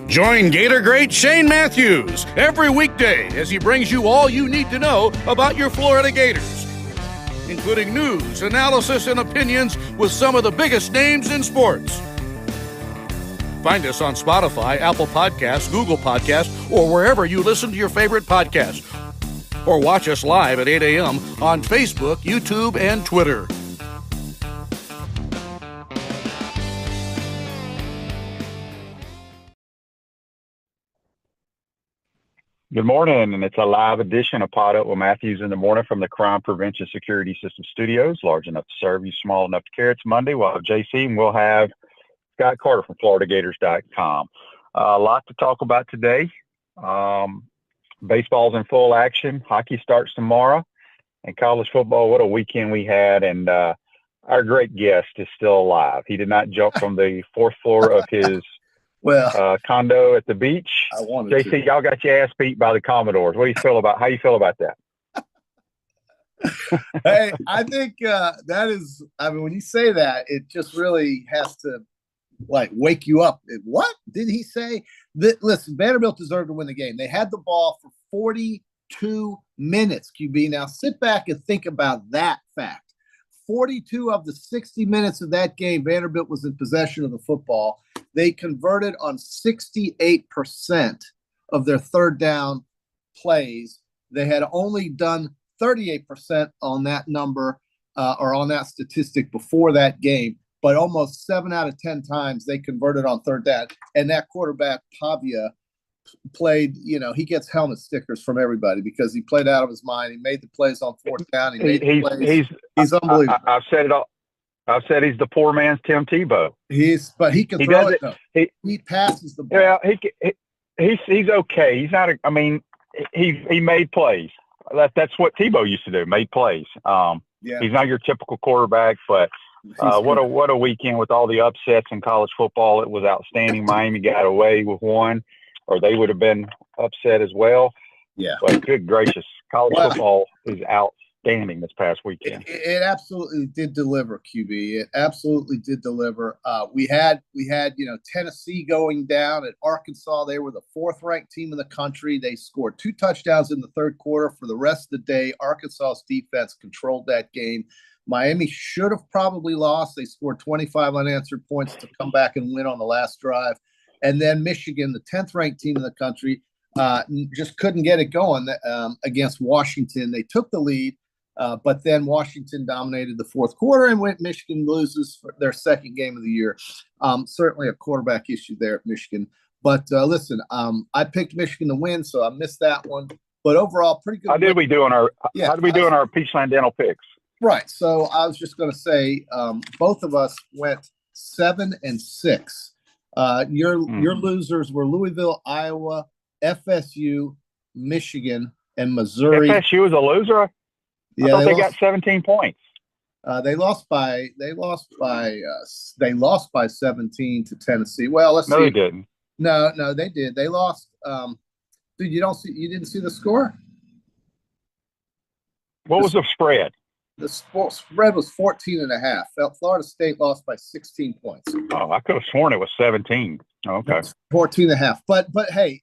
Join Gator great Shane Matthews every weekday as he brings you all you need to know about your Florida Gators, including news, analysis, and opinions with some of the biggest names in sports. Find us on Spotify, Apple Podcasts, Google Podcasts, or wherever you listen to your favorite podcast. Or watch us live at 8 a.m. on Facebook, YouTube, and Twitter. Good morning, and it's a live edition of PodUp with Matthews in the morning from the Crime Prevention Security System Studios, large enough to serve you, small enough to care. It's Monday. We'll have JC, and we'll have Scott Carter from FloridaGators.com. A lot to talk about today. Baseball's in full action. Hockey starts tomorrow, and college football. What a weekend we had! And our great guest is still alive. He did not jump from the fourth floor of his condo at the beach. JC, y'all got your ass beat by the Commodores. What do you feel about? How you feel about that? Hey, I think that is. I mean, when you say that, it just really has to wake you up. What did he say? Listen, Vanderbilt deserved to win the game. They had the ball for 42 minutes. QB. Now sit back and think about that fact. 42 of the 60 minutes of that game, Vanderbilt was in possession of the football. They converted on 68% of their third down plays. They had only done 38% on that number or on that statistic before that game, but almost 7 out of 10 times they converted on third down. And that quarterback, Pavia, played, he gets helmet stickers from everybody because he played out of his mind. He made the plays on fourth down. He's unbelievable. I've said it all. I've said he's the poor man's Tim Tebow. But he can throw it. He passes the ball. Yeah, he's okay. He's not. He made plays. That's what Tebow used to do. Made plays. He's not your typical quarterback, but what a weekend with all the upsets in college football. It was outstanding. Miami got away with one, or they would have been upset as well. Yeah. But good gracious, college football is outstanding this past weekend. It absolutely did deliver, QB. It absolutely did deliver. We had Tennessee going down at Arkansas. They were the fourth-ranked team in the country. They scored 2 touchdowns in the third quarter. For the rest of the day, Arkansas's defense controlled that game. Miami should have probably lost. They scored 25 unanswered points to come back and win on the last drive. And then Michigan, the 10th-ranked team in the country, just couldn't get it going against Washington. They took the lead, but then Washington dominated the fourth quarter, and Michigan loses for their second game of the year. Certainly a quarterback issue there at Michigan. But listen, I picked Michigan to win, so I missed that one. But overall, pretty good. How did we do on our Peachland Dental picks? Right. So I was just going to say both of us went 7-6. Your losers were Louisville, Iowa, FSU, Michigan, and Missouri. FSU was a loser. I thought they got 17 points. They lost by 17 to Tennessee. Well, let's see. No, they didn't. No, they did. They lost. Dude, you didn't see the score? What was the spread? The spread was 14.5. Florida State lost by 16 points. Oh, I could have sworn it was 17. Okay. 14.5. But hey,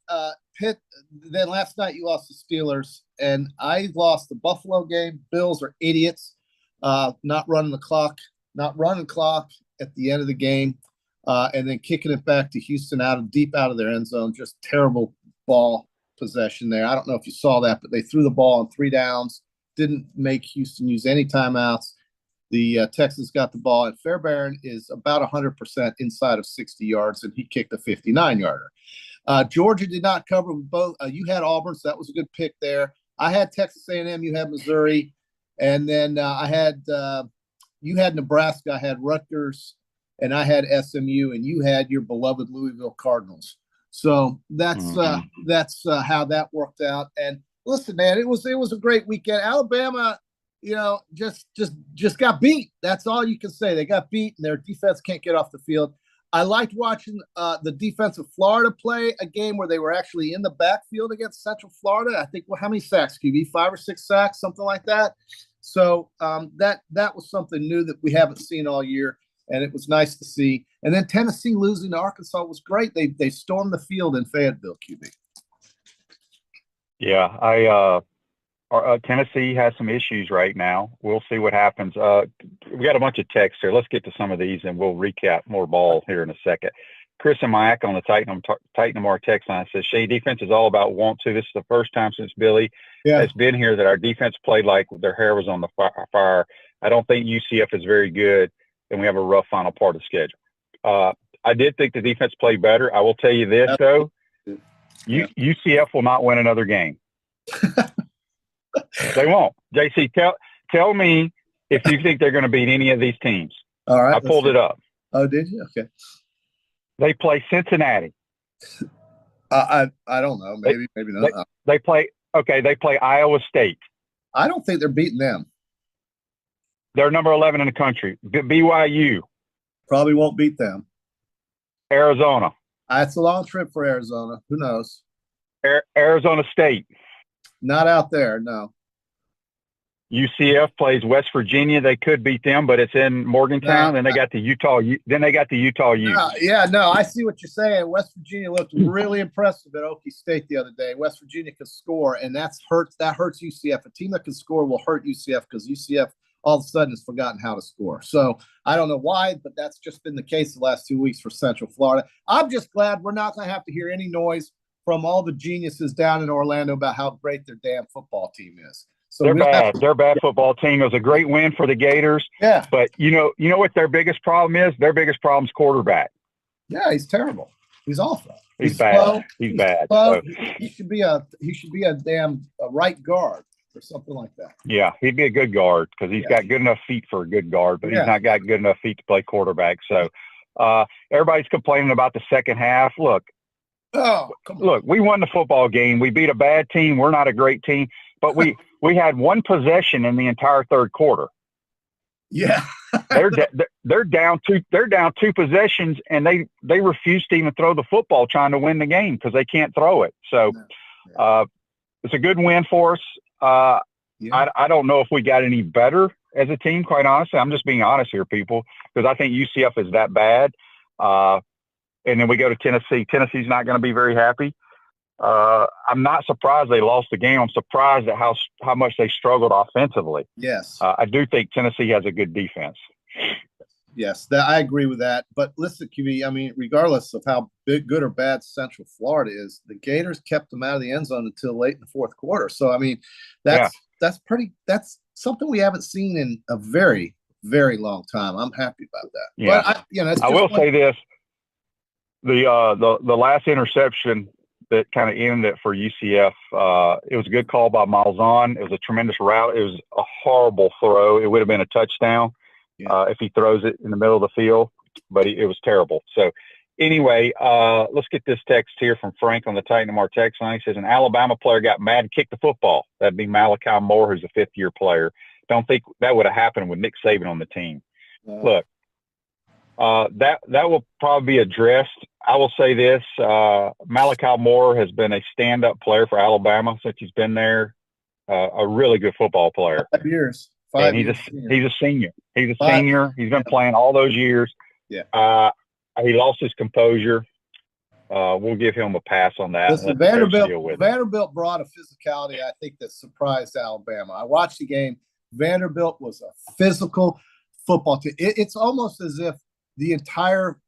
Pitt, then last night you lost the Steelers, and I lost the Buffalo game. Bills are idiots. Not running clock at the end of the game, and then kicking it back to Houston deep out of their end zone. Just terrible ball possession there. I don't know if you saw that, but they threw the ball on 3 downs. Didn't make Houston use any timeouts. The Texans got the ball, and Fairbairn is about 100% inside of 60 yards, and he kicked a 59-yarder. Georgia did not cover with both. You had Auburn, so that was a good pick there. I had Texas A&M. You had Missouri. And then you had Nebraska. I had Rutgers, and I had SMU, and you had your beloved Louisville Cardinals. So that's how that worked out. And listen, man, it was a great weekend. Alabama, just got beat. That's all you can say. They got beat, and their defense can't get off the field. I liked watching the defense of Florida play a game where they were actually in the backfield against Central Florida. I think, how many sacks, QB? 5 or 6 sacks, something like that. So that was something new that we haven't seen all year. and it was nice to see. And then Tennessee losing to Arkansas was great. They stormed the field in Fayetteville, QB. Yeah, Tennessee has some issues right now. We'll see what happens. We got a bunch of texts here. Let's get to some of these, and we'll recap more ball here in a second. Chris and Mike on the Titan our text line says, Shay, defense is all about want to. This is the first time since Billy has been here that our defense played like their hair was on the fire. I don't think UCF is very good, and we have a rough final part of the schedule. I did think the defense played better. I will tell you this, though. UCF will not win another game. They won't. JC, tell me if you think they're going to beat any of these teams. All right. I pulled it up. Oh, did you? Okay. They play Cincinnati. I don't know. Maybe not. They play Iowa State. I don't think they're beating them. They're number 11 in the country. BYU. Probably won't beat them. Arizona. It's a long trip for Arizona. Who knows? Arizona State. Not out there, no. UCF plays West Virginia. They could beat them, but it's in Morgantown. Then they got the Utah. Then they got the Utah U. I see what you're saying. West Virginia looked really impressive at Okie State the other day. West Virginia could score, and that hurts UCF. A team that can score will hurt UCF because UCF all of a sudden has forgotten how to score. So I don't know why, but that's just been the case the last 2 weeks for Central Florida. I'm just glad we're not going to have to hear any noise from all the geniuses down in Orlando about how great their damn football team is. So they're bad. Their bad football team. It was a great win for the Gators. Yeah. But you know what their biggest problem is? Their biggest problem is quarterback. Yeah, he's terrible. He's awful. He's bad. Slow. He's bad. So. He should be a damn right guard or something like that. Yeah, he'd be a good guard because he's got good enough feet for a good guard, but he's not got good enough feet to play quarterback. So everybody's complaining about the second half. Look, we won the football game. We beat a bad team. We're not a great team, but we had one possession in the entire third quarter. Yeah, they're down two possessions, and they refuse to even throw the football, trying to win the game because they can't throw it. So it's a good win for us. I don't know if we got any better as a team. Quite honestly, I'm just being honest here, people, because I think UCF is that bad. And then we go to Tennessee. Tennessee's not going to be very happy. I'm not surprised they lost the game. I'm surprised at how much they struggled offensively. Yes. I do think Tennessee has a good defense. Yes, I agree with that. But listen, QB, I mean, regardless of how good or bad Central Florida is, the Gators kept them out of the end zone until late in the fourth quarter. So, I mean, that's something we haven't seen in a very, very long time. I'm happy about that. Yeah. But I will say this. The last interception that kind of ended it for UCF, it was a good call by Malzahn. It was a tremendous route. It was a horrible throw. It would have been a touchdown if he throws it in the middle of the field, but it was terrible. So anyway, let's get this text here from Frank on the Titan Mar text line. He says, an Alabama player got mad and kicked the football. That'd be Malachi Moore, who's a fifth-year player. Don't think that would have happened with Nick Saban on the team. Look, that will probably be addressed. I will say this, Malachi Moore has been a stand-up player for Alabama since he's been there, a really good football player. 5 years. He's a senior. He's a senior. He's been playing all those years. Yeah. He lost his composure. We'll give him a pass on that. Listen, Vanderbilt brought a physicality, I think, that surprised Alabama. I watched the game. Vanderbilt was a physical football team. It's almost as if the entire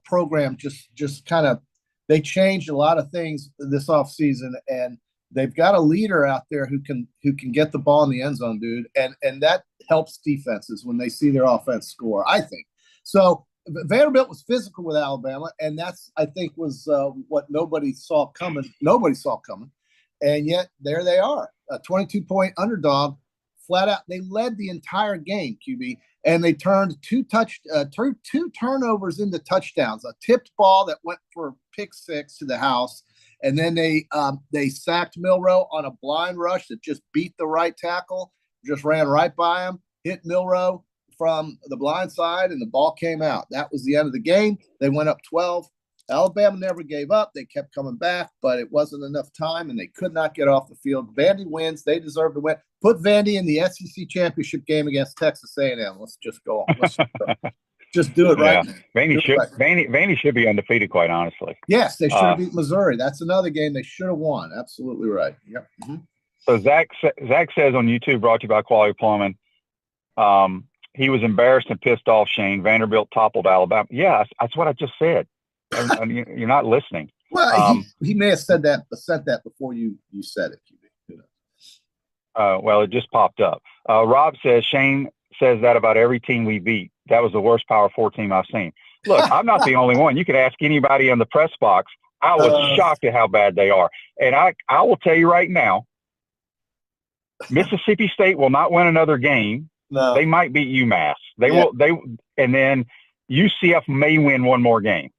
program just kind of, they changed a lot of things this offseason, and they've got a leader out there who can get the ball in the end zone, dude, and that helps defenses when they see their offense score, I think. So Vanderbilt was physical with Alabama, and that's, I think, was what nobody saw coming. And yet there they are, a 22-point underdog, flat out. They led the entire game, QB. And they turned two turnovers into touchdowns. A tipped ball that went for pick six to the house, and then they sacked Milroe on a blind rush that just beat the right tackle, just ran right by him, hit Milroe from the blind side, and the ball came out. That was the end of the game. They went up 12. Alabama never gave up. They kept coming back, but it wasn't enough time, and they could not get off the field. Vandy wins. They deserve to win. Put Vandy in the SEC championship game against Texas A&M. Let's just go on. Just do it right. Vandy should be undefeated, quite honestly. Yes, they should have beat Missouri. That's another game they should have won. Absolutely right. Yep. Mm-hmm. So Zach says on YouTube, brought to you by Quality Plumbing, he was embarrassed and pissed off, Shane. Vanderbilt toppled Alabama. Yeah, that's what I just said. And you're not listening. Well, he may have said that before you said it. Well, it just popped up. Rob says, Shane says that about every team we beat. That was the worst Power 4 team I've seen. Look, I'm not the only one. You could ask anybody in the press box. I was shocked at how bad they are. And I will tell you right now, Mississippi State will not win another game. No. They might beat UMass. And then UCF may win one more game.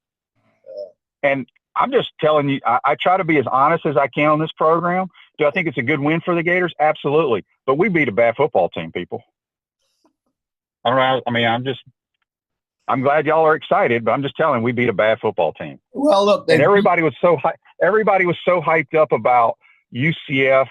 And I'm just telling you, I try to be as honest as I can on this program. Do I think it's a good win for the Gators? Absolutely. But we beat a bad football team, people. I don't know. I mean, I'm glad y'all are excited, but I'm just telling you, we beat a bad football team. Well, look, and everybody was so hyped up about UCF.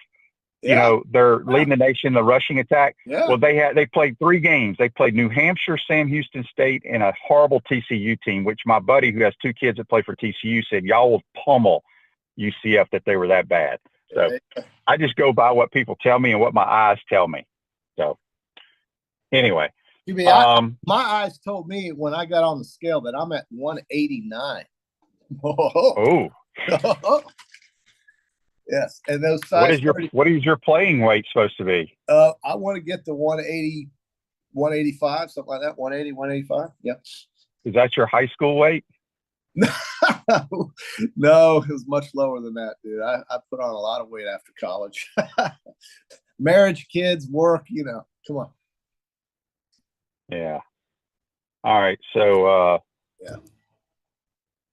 You know, they're leading the nation in the rushing attack. Yeah. Well, they played 3 games. They played New Hampshire, Sam Houston State, and a horrible TCU team, which my buddy who has 2 kids that play for TCU said, y'all will pummel UCF that they were that bad. So I just go by what people tell me and what my eyes tell me. So anyway. My eyes told me when I got on the scale that I'm at 189. Oh. Yes, and those size. What is your playing weight supposed to be? I want to get to 180, 185, something like that. 180, 185. Yep. Is that your high school weight? No, it was much lower than that, dude. I put on a lot of weight after college. Marriage, kids, work, come on. Yeah. All right. So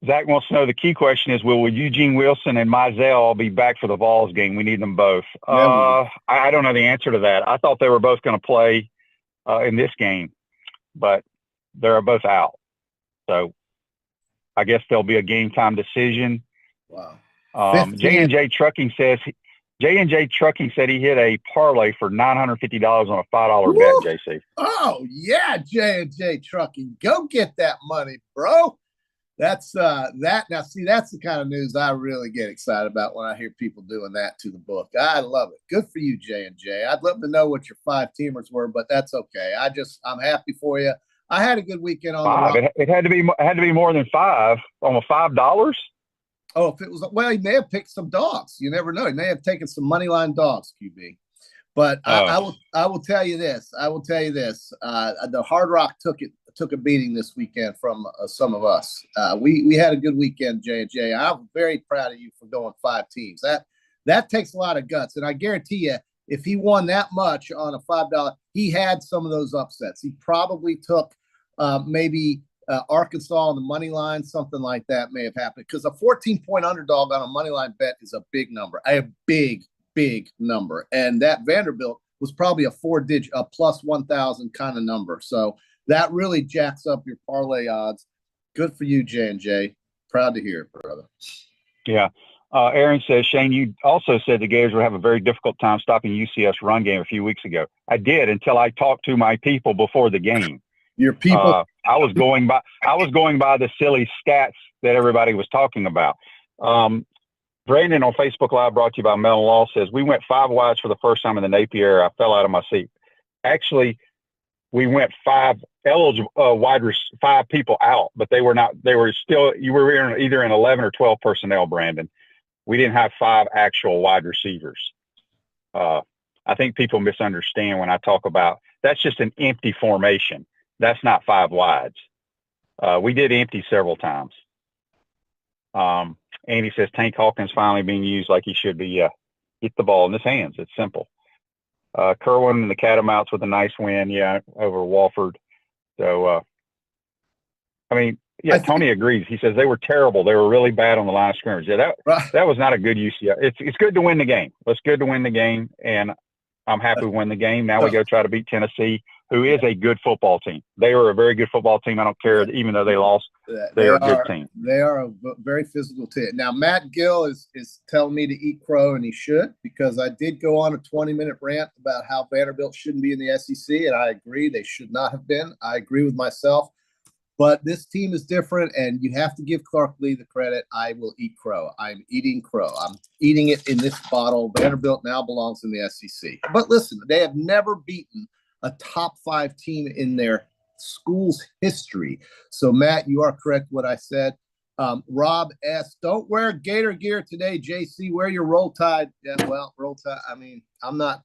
Zach wants to know, the key question is, will Eugene Wilson and Mizell be back for the Vols game? We need them both. I don't know the answer to that. I thought they were both going to play in this game, but they're both out. So I guess there'll be a game time decision. Wow. J&J Trucking said he hit a parlay for $950 on a $5 bet, JC. Oh, yeah, J&J Trucking. Go get that money, bro. That's that. Now, see, that's the kind of news I really get excited about when I hear people doing that to the book. I love it. Good for you, J&J. I'd love to know what your 5-teamers were, but that's okay. I'm happy for you. I had a good weekend on 5. It had to be more than 5. Almost $5. Oh, if it was, well, he may have picked some dogs. You never know. He may have taken some money line dogs, QB. But I will tell you this. The Hard Rock took a beating this weekend from some of us. We had a good weekend, J&J. I'm very proud of you for going 5 teams. That takes a lot of guts, and I guarantee you, if he won that much on a $5, he had some of those upsets. He probably took maybe Arkansas on the money line, something like that may have happened, because a 14-point underdog on a money line bet is a big number, a big number, and that Vanderbilt was probably a 4-digit, a plus 1,000 kind of number. So that really jacks up your parlay odds. Good for you, J&J. Proud to hear it, brother. Yeah. Aaron says, Shane, you also said the Gators would have a very difficult time stopping UCF's run game a few weeks ago. I did, until I talked to my people before the game. Your people? I was going by the silly stats that everybody was talking about. Brandon on Facebook Live, brought to you by Mellon Law, says, we went 5 wides for the first time in the Napier era. I fell out of my seat. Actually, we went 5 eligible wide 5 people out, but they were not. They were still. You were either in 11 or 12 personnel, Brandon. We didn't have 5 actual wide receivers. I think people misunderstand when I talk about that's just an empty formation. That's not 5 wides. We did empty several times. Andy says Tank Hawkins finally being used like he should be. Yeah, get the ball in his hands. It's simple. Kerwin and the Catamounts with a nice win, over Wofford. So, Tony agrees. He says they were terrible. They were really bad on the line of scrimmage. Yeah, that was not a good UCF. It's good to win the game. It's good to win the game, and I'm happy to win the game. Now we go try to beat Tennessee, who is a good football team. They are a very good football team. I don't care, even though they lost. They are a good team. They are a very physical team. Now, Matt Gill is telling me to eat crow, and he should, because I did go on a 20-minute rant about how Vanderbilt shouldn't be in the SEC, and I agree. They should not have been. I agree with myself. But this team is different, and you have to give Clark Lee the credit. I will eat crow. I'm eating crow. I'm eating it in this bottle. Vanderbilt now belongs in the SEC. But listen, they have never beaten a top 5 team in their school's history. So, Matt, you are correct what I said. Rob S., don't wear Gator gear today, JC. Wear your Roll Tide. Yeah, well, Roll Tide. I mean, I'm not.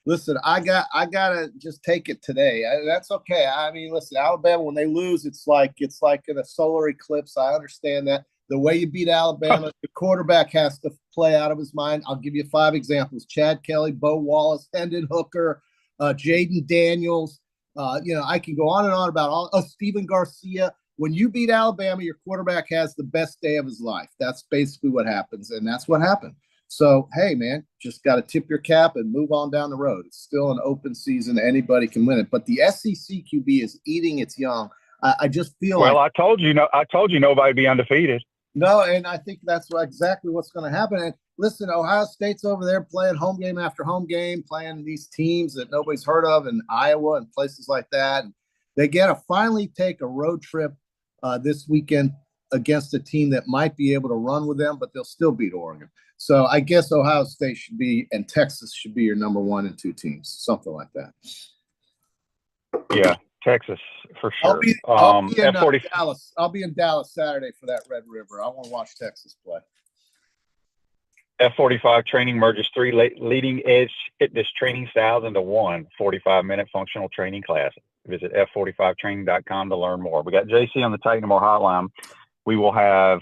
Listen, I gotta just take it today. That's okay. I mean, listen, Alabama, when they lose, it's like in a solar eclipse. I understand that. The way you beat Alabama, the quarterback has to play out of his mind. I'll give you 5 examples: Chad Kelly, Bo Wallace, Hendon Hooker, Jaden Daniels. I can go on and on about all. Stephen Garcia. When you beat Alabama, your quarterback has the best day of his life. That's basically what happens, and that's what happened. So, hey, man, just got to tip your cap and move on down the road. It's still an open season. Anybody can win it. But the SEC QB is eating its young. I just feel I told you nobody would be undefeated. No, and I think that's exactly what's going to happen. And listen, Ohio State's over there playing home game after home game, playing these teams that nobody's heard of in Iowa and places like that. And they get to finally take a road trip this weekend against a team that might be able to run with them, but they'll still beat Oregon. So I guess Ohio State should be, and Texas should be your number 1 and 2 teams, something like that. Yeah, Texas for sure. I'll be in Dallas. I'll be in Dallas Saturday for that Red River. I want to watch Texas play. F45 training merges 3 leading edge fitness training styles into one 45-minute functional training class. Visit F45training.com to learn more. We got JC on the Titan More hotline. We will have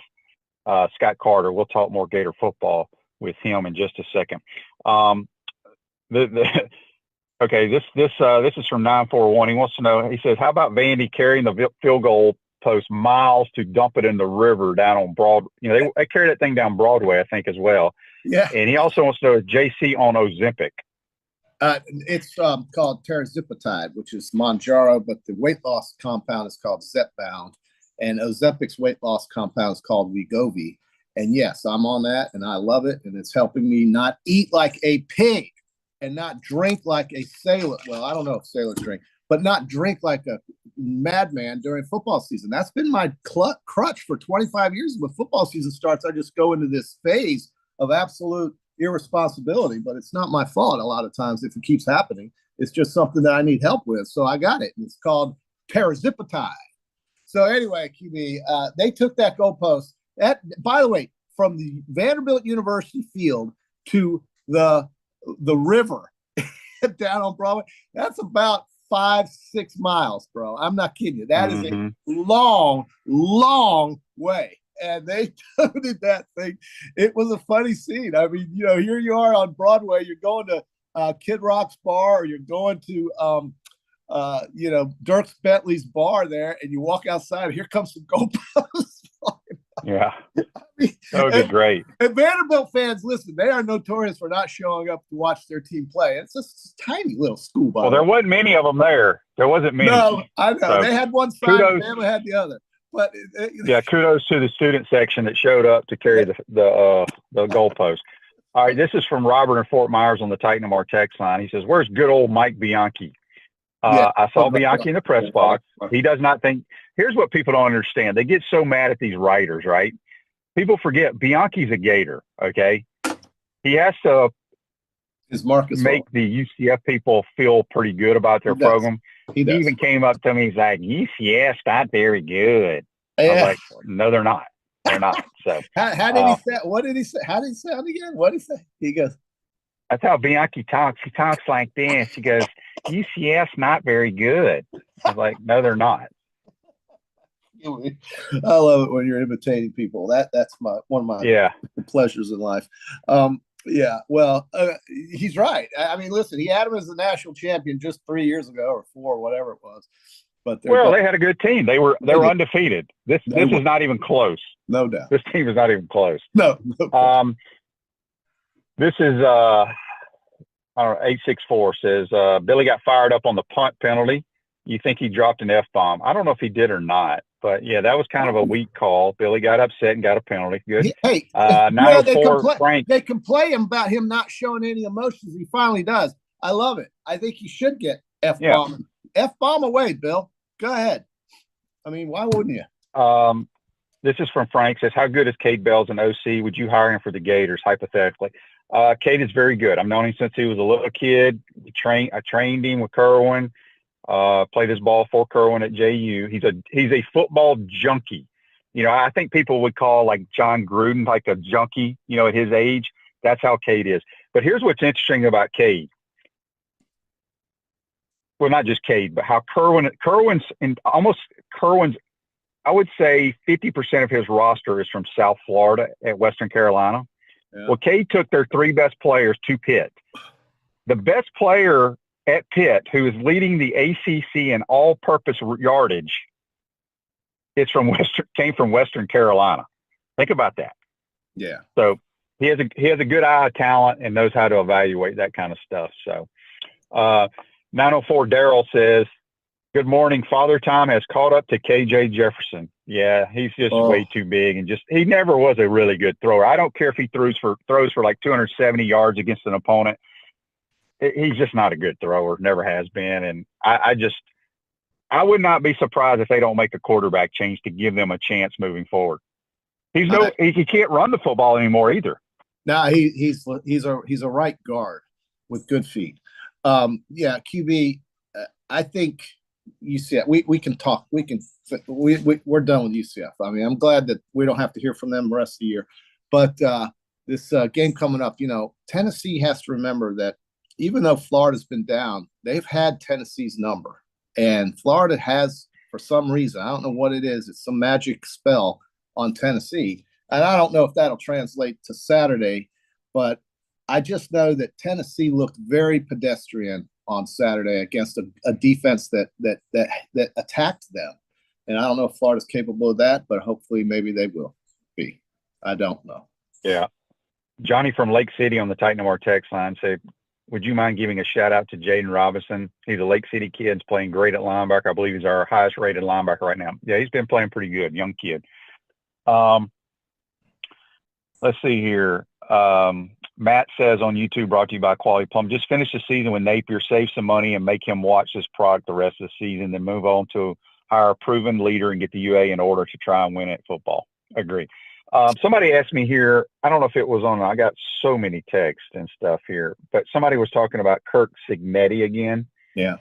Scott Carter. We'll talk more Gator football with him in just a second. Okay, this is from 941. He wants to know. He says, "How about Vandy carrying the field goal post miles to dump it in the river down on Broad? They carry that thing down Broadway, I think, as well." Yeah. And he also wants to know, is JC on Ozempic? It's called terazepatide, which is Mounjaro, but the weight loss compound is called Zepbound. And Ozempic's weight loss compound is called Wegovy. And yes, I'm on that, and I love it, and it's helping me not eat like a pig and not drink like a sailor. Well, I don't know if sailors drink, but not drink like a madman during football season. That's been my crutch for 25 years. When football season starts, I just go into this phase of absolute irresponsibility, but it's not my fault a lot of times if it keeps happening. It's just something that I need help with, so I got it, and it's called terazepatide. So anyway, QB, they took that goalpost. That, by the way, from the Vanderbilt University field to the river down on Broadway, that's about 5-6 miles, bro. I'm not kidding you. That is a long, long way. And they toted that thing. It was a funny scene. I mean, here you are on Broadway. You're going to Kid Rock's bar, or you're going to Dirk Bentley's bar there, and you walk outside, and here comes some goalposts. Yeah. That would be great. And Vanderbilt fans, listen, they are notorious for not showing up to watch their team play. It's just a tiny little school. Well, there wasn't many of them there. There wasn't many. No, I know. So, they had one side, and Bama had the other. But kudos to the student section that showed up to carry the goalpost. All right, this is from Robert in Fort Myers on the Titan More text line. He says, "Where's good old Mike Bianchi?" I saw Bianchi in the press box. He does not think. Here's what people don't understand. They get so mad at these writers, right? People forget Bianchi's a Gator, okay? He has to make the UCF people feel pretty good about their program. He even came up to me. He's like, UCF's not very good. Yeah. I was like, no, they're not. They're not. So how did he say? What did he say? How did he sound again? What did he say? He goes, that's how Bianchi talks. He talks like this. He goes, UCF's not very good. I was like, no, they're not. I love it when you're imitating people. That's one of my pleasures in life. Well, he's right. I mean, listen, he had him as the national champion just 3 years ago or 4, whatever it was. But they had a good team. They were undefeated. This is not even close. No doubt. This team is not even close. No. This is 864 says Billy got fired up on the punt penalty. You think he dropped an F-bomb? I don't know if he did or not, but yeah, that was kind of a weak call. Billy got upset and got a penalty. Good. Hey, 904 Frank. They complain about him not showing any emotions. He finally does. I love it. I think he should get F-bomb. Yeah. F-bomb away, Bill. Go ahead. I mean, why wouldn't you? This is from Frank. Says, how good is Cade Bell's an OC? Would you hire him for the Gators, hypothetically? Cade is very good. I've known him since he was a little kid. I trained him with Kerwin. Played his ball for Kerwin at JU. He's a football junkie. You know, I think people would call like John Gruden like a junkie, you know, at his age. That's how Cade is. But here's what's interesting about Cade. Well, not just Cade, but how Kerwin's, I would say 50% of his roster is from South Florida at Western Carolina. Yeah. Well, Cade took their 3 best players to Pitt. The best player at Pitt, who is leading the ACC in all-purpose yardage, came from Western Carolina. Think about that. Yeah. So he has a good eye of talent and knows how to evaluate that kind of stuff. So 904 Daryl says, good morning. Father Time has caught up to KJ Jefferson. Yeah, he's just way too big and he never was a really good thrower. I don't care if he throws for like 270 yards against an opponent. He's just not a good thrower. Never has been. And I would not be surprised if they don't make a quarterback change to give them a chance moving forward. He can't run the football anymore either. No, he's a right guard with good feet. Yeah, QB. I think UCF. We can talk. We're done with UCF. I mean, I'm glad that we don't have to hear from them the rest of the year. But this game coming up, you know, Tennessee has to remember that even though Florida's been down, they've had Tennessee's number, and Florida has, for some reason, I don't know what it is. It's some magic spell on Tennessee, and I don't know if that'll translate to Saturday, but I just know that Tennessee looked very pedestrian on Saturday against a defense that attacked them. And I don't know if Florida's capable of that, but hopefully maybe they will be. I don't know. Yeah. Johnny from Lake City on the Titan of our text line said, would you mind giving a shout out to Jaden Robinson? He's a Lake City kid. He's playing great at linebacker. I believe he's our highest rated linebacker right now. Yeah, he's been playing pretty good. Young kid. Let's see here. Matt says on YouTube, brought to you by Quality Plum, just finish the season with Napier, save some money, and make him watch this product the rest of the season, then move on to hire a proven leader and get the UA in order to try and win at football. Agree. Somebody asked me here, I don't know if it was on, I got so many texts and stuff here, but somebody was talking about Kirk Cignetti again. Yeah.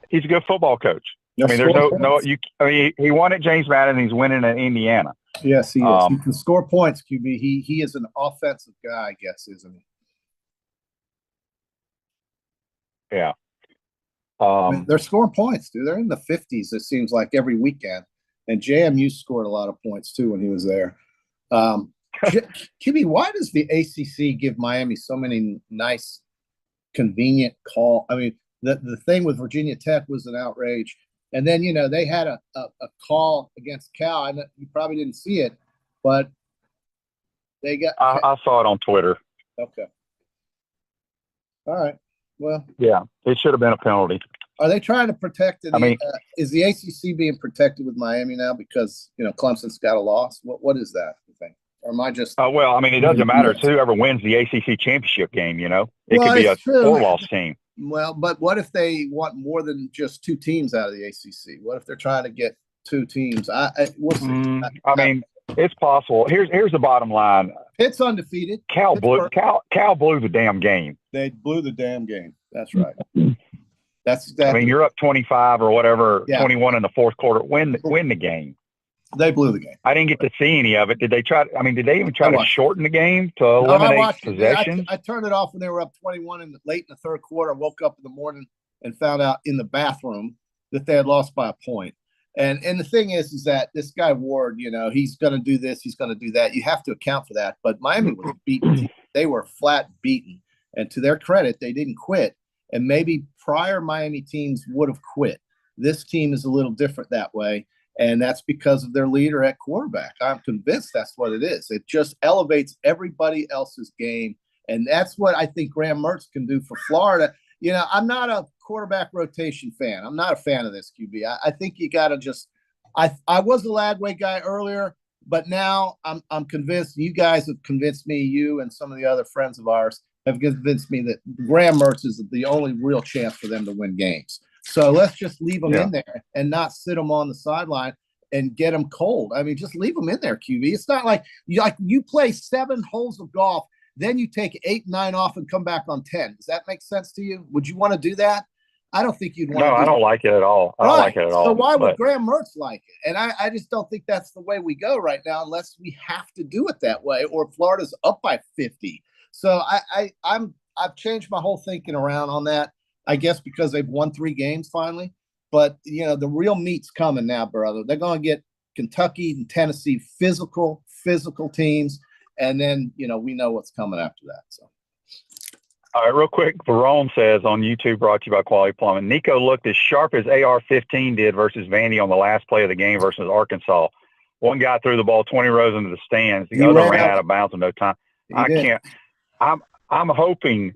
He's a good football coach. I mean, he won at James Madison. He's winning at Indiana. Yes, he is. He can score points, QB. He is an offensive guy, I guess, isn't he? Yeah. I mean, they're scoring points, dude. They're in the 50s, it seems like, every weekend. And JMU scored a lot of points, too, when he was there. QB, why does the ACC give Miami so many nice, convenient call? I mean, the thing with Virginia Tech was an outrage. And then, you know, they had a call against Cal. I know you probably didn't see it, but they got. I saw it on Twitter. Okay. All right. Well. Yeah, it should have been a penalty. Are they trying to protect it? Is the ACC being protected with Miami now because, you know, Clemson's got a loss? What is that, you think? Or am I just. Well, I mean, it doesn't matter. It's whoever wins the ACC championship game, you know. It could be a 4-loss team. Well, but what if they want more than just 2 teams out of the ACC? What if they're trying to get 2 teams? We'll see. I mean, it's possible. Here's the bottom line. It's undefeated. Cal blew the damn game. They blew the damn game. That's right. I mean, you're up 25 or whatever, 21 in the fourth quarter. Win the game. They blew the game. I didn't get to see any of it. Did they even try to shorten the game to eliminate possessions? I turned it off when they were up 21 late in the third quarter. I woke up in the morning and found out in the bathroom that they had lost by a point. And the thing is that this guy Ward, you know, he's going to do this, he's going to do that. You have to account for that. But Miami was beaten. They were flat beaten. And to their credit, they didn't quit. And maybe prior Miami teams would have quit. This team is a little different that way. And that's because of their leader at quarterback. I'm convinced that's what it is. It just elevates everybody else's game. And that's what I think Graham Mertz can do for Florida. You know, I'm not a quarterback rotation fan. I'm not a fan of this, QB. I think you got to just – I was a Ladway guy earlier, but now I'm convinced. You guys have convinced me, you and some of the other friends of ours have convinced me that Graham Mertz is the only real chance for them to win games. So let's just leave them in there and not sit them on the sideline and get them cold. I mean, just leave them in there, QB. It's not like you play 7 holes of golf, then you take 8, 9 off and come back on 10. Does that make sense to you? Would you want to do that? I don't think you'd want to. No, I don't like it at all. I don't like it at all. So why would Graham Mertz like it? And I just don't think that's the way we go right now, unless we have to do it that way, or Florida's up by 50. So I've changed my whole thinking around on that. I guess because they've won 3 games finally. But the real meat's coming now, brother. They're going to get Kentucky and Tennessee physical teams, and then we know what's coming after that. So. All right, real quick, Verone says on YouTube, brought to you by Quality Plumbing, Nico looked as sharp as AR-15 did versus Vandy on the last play of the game versus Arkansas. One guy threw the ball 20 rows into the stands. The other ran out of bounds in no time. I'm hoping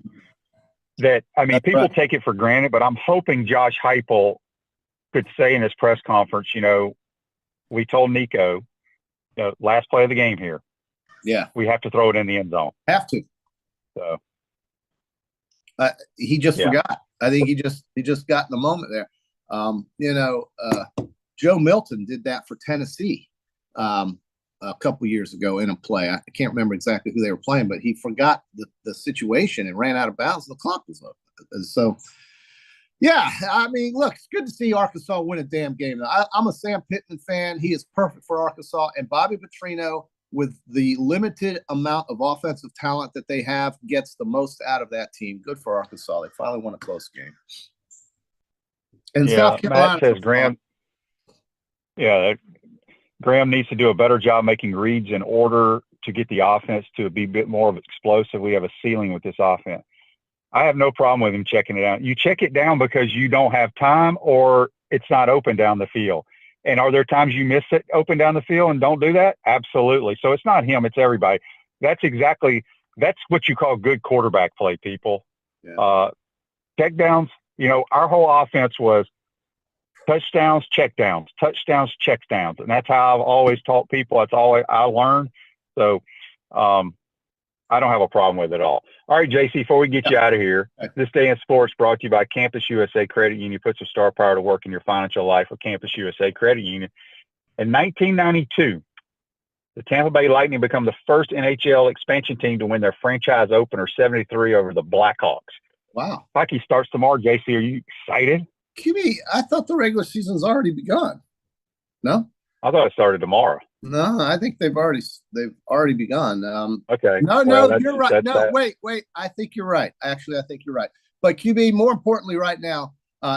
that, people take it for granted, but I'm hoping Josh Heupel could say in his press conference, we told Nico, last play of the game here. Yeah. We have to throw it in the end zone. Have to. So. He just forgot. I think he just got in the moment there. Joe Milton did that for Tennessee a couple years ago in a play. I can't remember exactly who they were playing, but he forgot the situation and ran out of bounds. The clock was up. So, look, it's good to see Arkansas win a damn game. I'm a Sam Pittman fan. He is perfect for Arkansas. And Bobby Petrino, with the limited amount of offensive talent that they have, gets the most out of that team. Good for Arkansas. They finally won a close game. And South Carolina Matt says Graham needs to do a better job making reads in order to get the offense to be a bit more of explosive. We have a ceiling with this offense. I have no problem with him checking it out. You check it down because you don't have time or it's not open down the field. And are there times you miss it open down the field and don't do that? Absolutely. So it's not him, it's everybody. That's what you call good quarterback play, people. Yeah. Check downs, our whole offense was touchdowns, check downs, touchdowns, check downs. And that's how I've always taught people. That's all I learned. So I don't have a problem with it at all. All right, JC, before we get you out of here, This Day in Sports brought to you by Campus USA Credit Union. Put some star power to work in your financial life with Campus USA Credit Union. In 1992, the Tampa Bay Lightning become the first NHL expansion team to win their franchise opener 73 over the Blackhawks. Wow. Hockey starts tomorrow. JC, are you excited? QB, I thought the regular season's already begun. No? I thought it started tomorrow. No, I think they've already begun. Okay. No, you're right. Wait. I think you're right. Actually, I think you're right. But QB, more importantly, right now,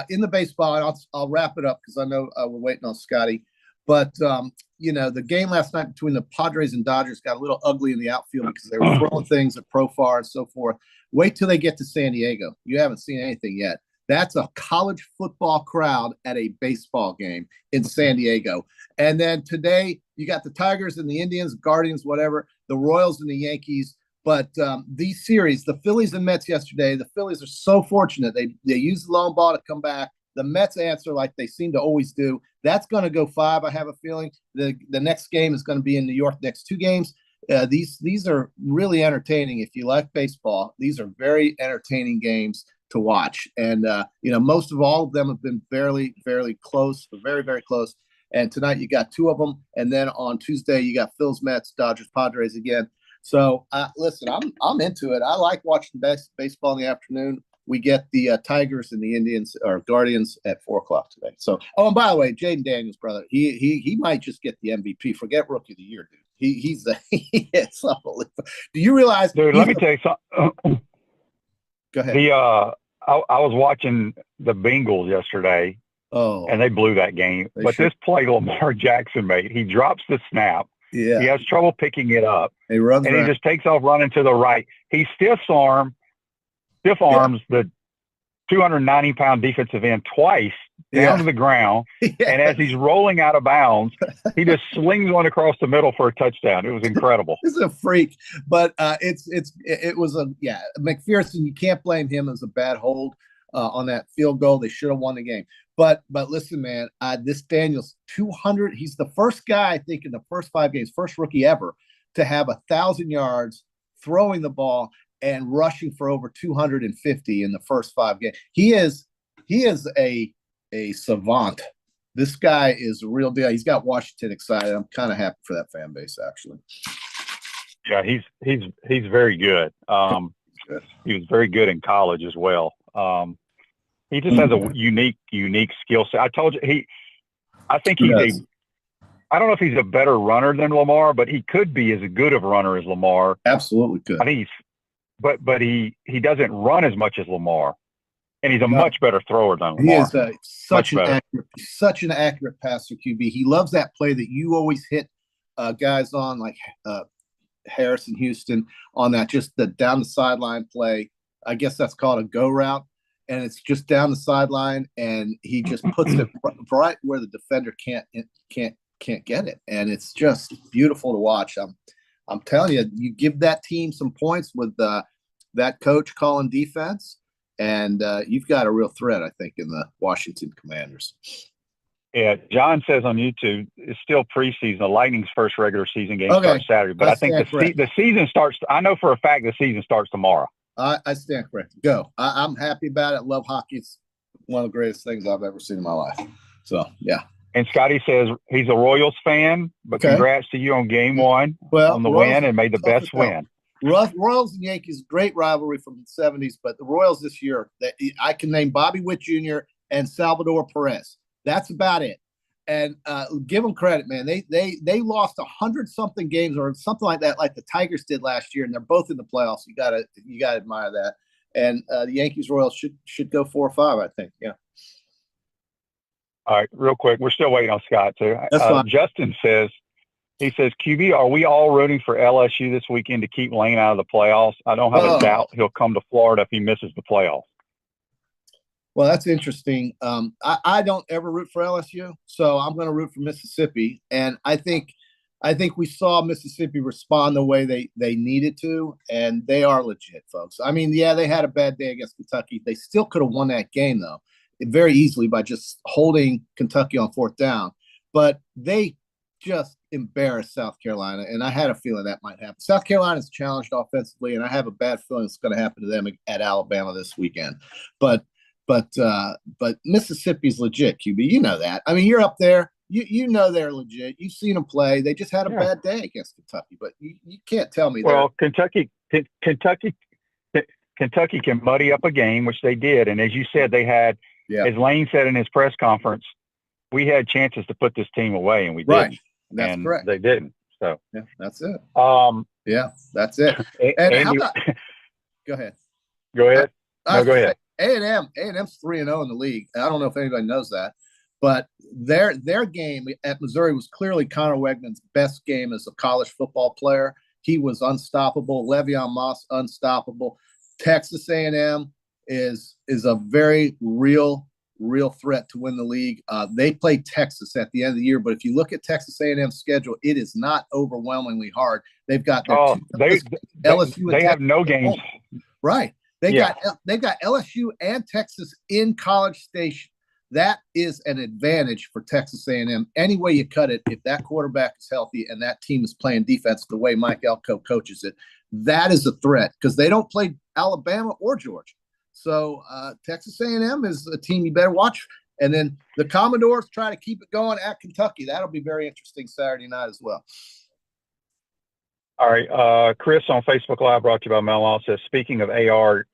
in the baseball, and I'll wrap it up because I know we're waiting on Scotty. But the game last night between the Padres and Dodgers got a little ugly in the outfield because they were throwing things at Profar and so forth. Wait till they get to San Diego. You haven't seen anything yet. That's a college football crowd at a baseball game in San Diego. And then today you got the Tigers and the Indians, Guardians, whatever, the Royals and the Yankees. But these series, the Phillies and Mets yesterday, the Phillies are so fortunate. They used the long ball to come back. The Mets answer like they seem to always do. That's going to go 5, I have a feeling. The next game is going to be in New York, next 2 games. These are really entertaining. If you like baseball, these are very entertaining games to watch. And, most of all of them have been fairly close, very, very close. And tonight you got 2 of them. And then on Tuesday, you got Phil's, Mets, Dodgers, Padres again. So listen, I'm into it. I like watching baseball in the afternoon. We get the Tigers and the Indians or Guardians at 4:00 today. So, and by the way, Jaden Daniels, brother, he might just get the MVP. Forget Rookie of the Year, dude. He's it's unbelievable. Do you realize, dude? Let me tell you something. Go ahead. I was watching the Bengals yesterday. Oh, and they blew that game. This play Lamar Jackson made, he drops the snap. Yeah, he has trouble picking it up. He runs and he just takes off running to the right. He stiff arms the 290-pound defensive end twice down to the ground. Yeah. And as he's rolling out of bounds, he just slings one across the middle for a touchdown. It was incredible. He's a freak, but it was McPherson. You can't blame him as a bad hold on that field goal. They should have won the game. But listen, man, this Daniels 200. He's the first guy, I think, in the first 5 games, first rookie ever to have 1,000 yards throwing the ball and rushing for over 250 in the first 5 games. He is a a savant. This guy is a real deal. He's got Washington excited. I'm kind of happy for that fan base, actually. Yeah, he's very good. He was very good in college as well. He just has a unique skill set. I told you I think I don't know if he's a better runner than Lamar, but he could be as good of a runner as Lamar. Absolutely could. I think but he doesn't run as much as Lamar, and he's a much better thrower than Lamar. He is such an accurate passer, QB. He loves that play that you always hit guys on, like Harrison Houston, on that, just the down the sideline play. I guess that's called a go route, and it's just down the sideline, and he just puts it right where the defender can't get it, and it's just beautiful to watch. I'm telling you, you give that team some points with that coach calling defense, and you've got a real threat, I think, in the Washington Commanders. Yeah, John says on YouTube, it's still preseason. The Lightning's first regular season game starts Saturday, but I think the season starts. I know for a fact the season starts tomorrow. I stand corrected. Go. I'm happy about it. Love hockey. It's one of the greatest things I've ever seen in my life. So, yeah. And Scotty says he's a Royals fan, but congrats to you on game one, on the win, and may the best win. Royals and Yankees, great rivalry from the 70s, but the Royals this year, I can name Bobby Witt Jr. and Salvador Perez. That's about it. And give them credit, man. They lost 100-something games or something like that, like the Tigers did last year, and they're both in the playoffs. You gotta admire that. And the Yankees Royals should go 4 or 5, I think. Yeah. All right, real quick, we're still waiting on Scott too. That's fine. Justin says, QB, are we all rooting for LSU this weekend to keep Lane out of the playoffs? I don't have a doubt he'll come to Florida if he misses the playoffs. Well, that's interesting. I don't ever root for LSU, so I'm going to root for Mississippi. And I think we saw Mississippi respond the way they needed to, and they are legit, folks. I mean, yeah, they had a bad day against Kentucky. They still could have won that game, though, very easily by just holding Kentucky on 4th down. But they just embarrassed South Carolina, and I had a feeling that might happen. South Carolina's challenged offensively, and I have a bad feeling it's going to happen to them at Alabama this weekend. But Mississippi's legit, QB. You know that. I mean, you're up there. You know they're legit. You've seen them play. They just had a bad day against Kentucky, but you can't tell me. Well, Kentucky can muddy up a game, which they did. And as you said, they had, as Lane said in his press conference, we had chances to put this team away, and we didn't. That's correct. They didn't. So yeah, that's it. That's it. And how about? Go ahead. Go ahead. No, go ahead. A&M's 3-0 in the league. I don't know if anybody knows that, but their game at Missouri was clearly Connor Wegman's best game as a college football player. He was unstoppable. Le'Veon Moss, unstoppable. Texas A&M is a very real threat to win the league. They play Texas at the end of the year, but if you look at Texas A&M's schedule, it is not overwhelmingly hard. They've got LSU. They have no games. Right. They've got LSU and Texas in College Station. That is an advantage for Texas A&M. Any way you cut it, if that quarterback is healthy and that team is playing defense the way Mike Elko coaches it, that is a threat because they don't play Alabama or Georgia. So Texas A&M is a team you better watch. And then the Commodores try to keep it going at Kentucky. That'll be very interesting Saturday night as well. All right. Chris on Facebook Live, brought to you by Mel Law, says, speaking of AR,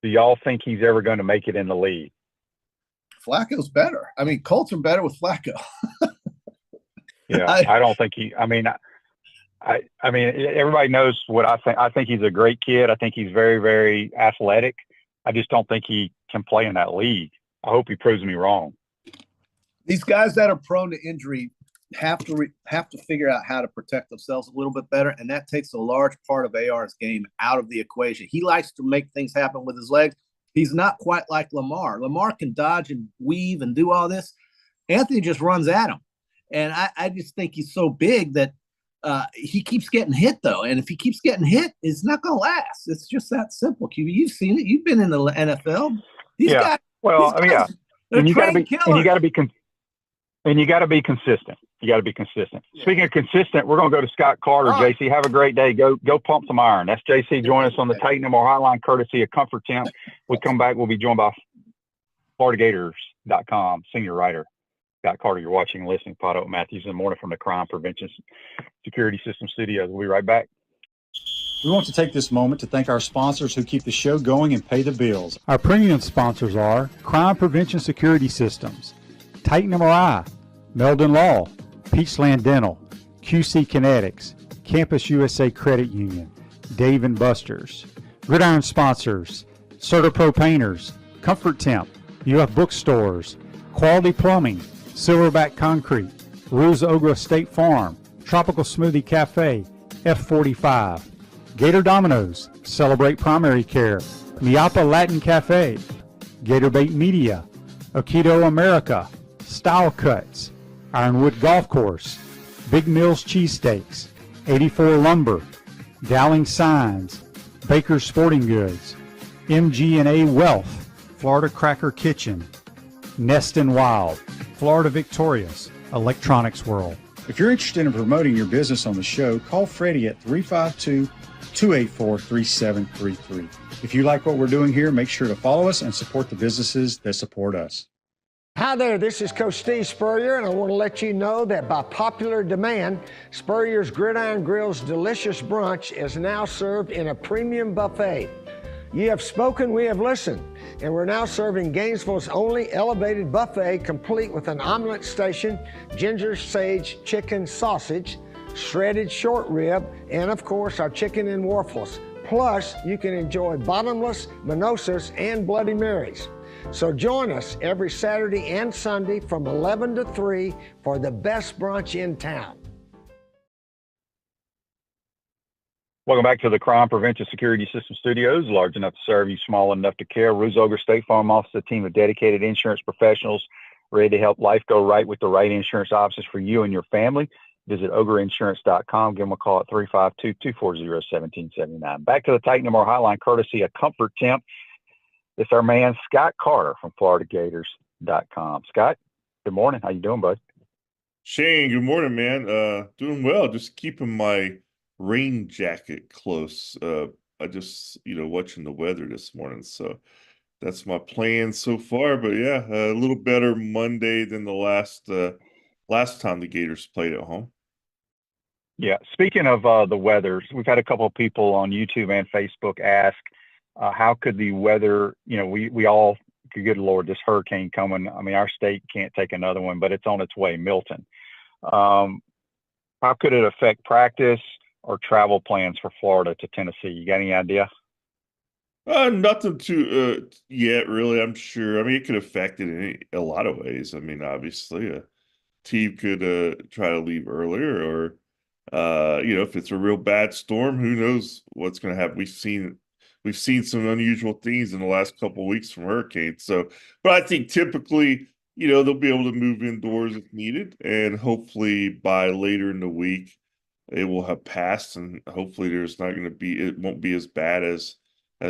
do y'all think he's ever going to make it in the league? Flacco's better. I mean, Colts are better with Flacco. I don't think he – I mean, everybody knows what I think. I think he's a great kid. I think he's very, very athletic. I just don't think he can play in that league. I hope he proves me wrong. These guys that are prone to injury have to figure out how to protect themselves a little bit better, and that takes a large part of AR's game out of the equation. He likes to make things happen with his legs. He's not quite like Lamar. Lamar can dodge and weave and do all this. Anthony just runs at him, and I just think he's so big that he keeps getting hit, though. And if he keeps getting hit, it's not going to last. It's just that simple, QB. You've seen it. You've been in the NFL. These guys, and you got to be consistent. You got to be consistent. Yeah. Speaking of consistent, we're going to go to Scott Carter. Right. JC, have a great day. Go pump some iron. That's JC. Join us on the Titan and More Hotline, courtesy of Comfort Temp. We come back. We'll be joined by FloridaGators.com, senior writer. Scott Carter, you're watching and listening to PodUp Matthews in the morning from the Crime Prevention Security System Studios. We'll be right back. We want to take this moment to thank our sponsors who keep the show going and pay the bills. Our premium sponsors are Crime Prevention Security Systems, Titan MRI, Meldon Law, Peachland Dental, QC Kinetics, Campus USA Credit Union, Dave & Buster's. Gridiron sponsors, CertaPro Painters, Comfort Temp, UF Bookstores, Quality Plumbing, Silverback Concrete, Ruse Ogra State Farm, Tropical Smoothie Cafe, F45, Gator Dominoes, Celebrate Primary Care, Miapa Latin Cafe, Gator Bait Media, Aikido America, Style Cuts, Ironwood Golf Course, Big Mills Cheesesteaks, 84 Lumber, Dowling Signs, Baker's Sporting Goods, MG&A Wealth, Florida Cracker Kitchen, Nest and Wild, Florida Victorious, Electronics World. If you're interested in promoting your business on the show, call Freddie at 352-284-3733. If you like what we're doing here, make sure to follow us and support the businesses that support us. Hi there, this is Coach Steve Spurrier, and I want to let you know that by popular demand, Spurrier's Gridiron Grill's delicious brunch is now served in a premium buffet. You have spoken, we have listened, and we're now serving Gainesville's only elevated buffet, complete with an omelet station, ginger sage chicken sausage, shredded short rib, and of course our chicken and waffles. Plus, you can enjoy bottomless mimosas and Bloody Marys. So join us every Saturday and Sunday from 11 to 3 for the best brunch in town. Welcome back to the Crime Prevention Security System Studios, large enough to serve you, small enough to care. Ruse Ogra State Farm offers a team of dedicated insurance professionals ready to help life go right with the right insurance options for you and your family. Visit ogerinsurance.com. Give them a call at 352-240-1779. Back to the Titan MR hotline, courtesy of Comfort Temp. It's our man, Scott Carter from FloridaGators.com. Scott, good morning. How you doing, bud? Shane, good morning, man. Doing well. Just keeping my rain jacket close. I just, watching the weather this morning. So that's my plan so far. But yeah, a little better Monday than the last time the Gators played at home. Yeah. Speaking of the weather, we've had a couple of people on YouTube and Facebook ask, how could the weather, we all, good Lord, this hurricane coming. I mean, our state can't take another one, but it's on its way, Milton. How could it affect practice or travel plans for Florida to Tennessee? You got any idea? Nothing to yet, really. I'm sure. I mean, it could affect it in a lot of ways. I mean, obviously, a team could try to leave earlier, or if it's a real bad storm, who knows what's going to happen. We've seen some unusual things in the last couple of weeks from hurricanes. So, but I think typically, they'll be able to move indoors if needed, and hopefully by later in the week, it will have passed, and hopefully it won't be as bad as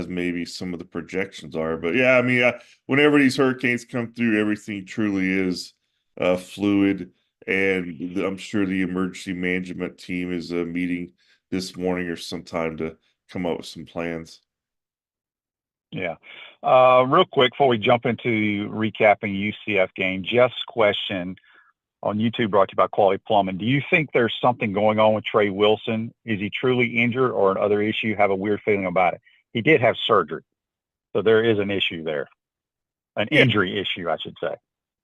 maybe some of the projections are. But yeah, I mean, whenever these hurricanes come through, everything truly is fluid, and I'm sure the emergency management team is meeting this morning or sometime to come up with some plans. Yeah. Real quick, before we jump into recapping UCF game, Jeff's question on YouTube brought to you by Quality Plumbing. Do you think there's something going on with Trey Wilson? Is he truly injured or another issue? Have a weird feeling about it. He did have surgery, so there is an issue there, injury issue, I should say.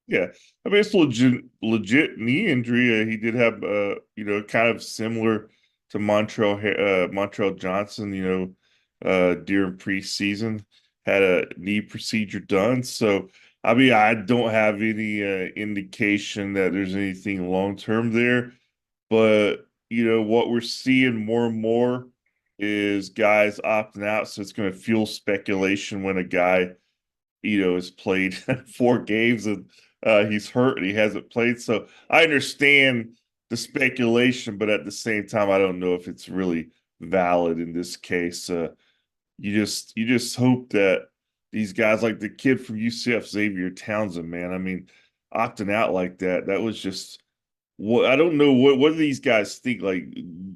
Yeah, I mean, it's legit knee injury. He did have, kind of similar to Montrell Johnson, during preseason, had a knee procedure done. So, I mean, I don't have any indication that there's anything long-term there. But, what we're seeing more and more is guys opting out. So it's going to fuel speculation when a guy, has played 4 games and he's hurt and he hasn't played. So I understand the speculation, but at the same time, I don't know if it's really valid in this case. You just hope that these guys, like the kid from UCF, Xavier Townsend, man, I mean, opting out like that was just what I don't know. What do these guys think? Like,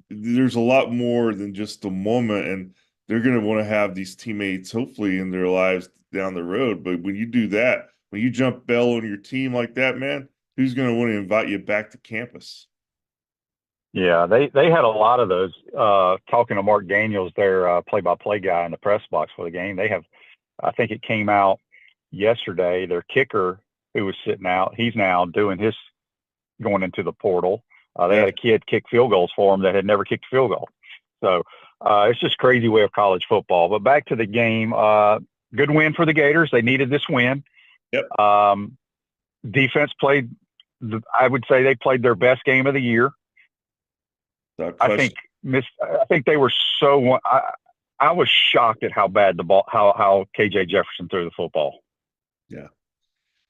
there's a lot more than just the moment, and they're going to want to have these teammates hopefully in their lives down the road. But when you do that, when you jump Bell on your team like that, man, who's going to want to invite you back to campus? Yeah, they had a lot of those. Talking to Mark Daniels, their play-by-play guy in the press box for the game, they have. I think it came out yesterday. Their kicker, who was sitting out, he's now doing his going into the portal. They had a kid kick field goals for him that had never kicked a field goal. So it's just crazy way of college football. But back to the game, good win for the Gators. They needed this win. Yep. Defense played. I would say they played their best game of the year. I think they were so. I was shocked at how bad the ball, how KJ Jefferson threw the football.